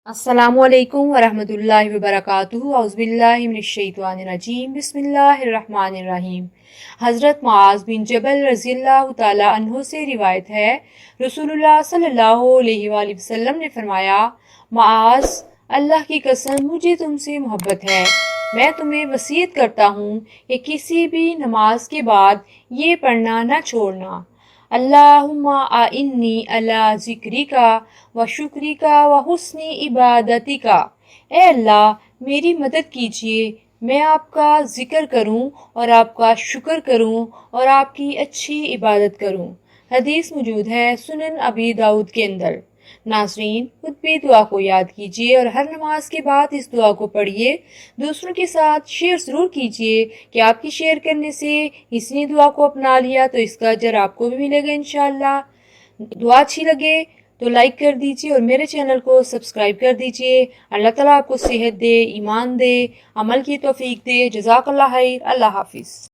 السلام علیکم ورحمۃ اللہ وبرکاتہ۔ اعوذ باللہ من الشیطان الرجیم، بسم اللہ الرحمن الرحیم۔ حضرت معاذ بن جبل رضی اللہ تعالیٰ عنہ سے روایت ہے، رسول اللہ صلی اللہ علیہ وآلہ وسلم نے فرمایا، معاذ، اللہ کی قسم مجھے تم سے محبت ہے، میں تمہیں وصیت کرتا ہوں کہ کسی بھی نماز کے بعد یہ پڑھنا نہ چھوڑنا، اللہم اعنی علی ذکرک و شکرک و حسن عبادتک۔ اے اللہ، میری مدد کیجیے، میں آپ کا ذکر کروں اور آپ کا شکر کروں اور آپ کی اچھی عبادت کروں۔ حدیث موجود ہے سنن ابی داؤد کے اندر۔ ناظرین، خود بھی دعا کو یاد کیجیے اور ہر نماز کے بعد اس دعا کو پڑھیے۔ دوسروں کے ساتھ شیئر ضرور کیجیے کہ آپ کی شیئر کرنے سے کسی نے دعا کو اپنا لیا تو اس کا اجر آپ کو بھی ملے گا انشاءاللہ۔ دعا اچھی لگے تو لائک کر دیجیے اور میرے چینل کو سبسکرائب کر دیجیے۔ اللہ تعالیٰ آپ کو صحت دے، ایمان دے، عمل کی توفیق دے۔ جزاک اللہ خیر۔ اللہ حافظ۔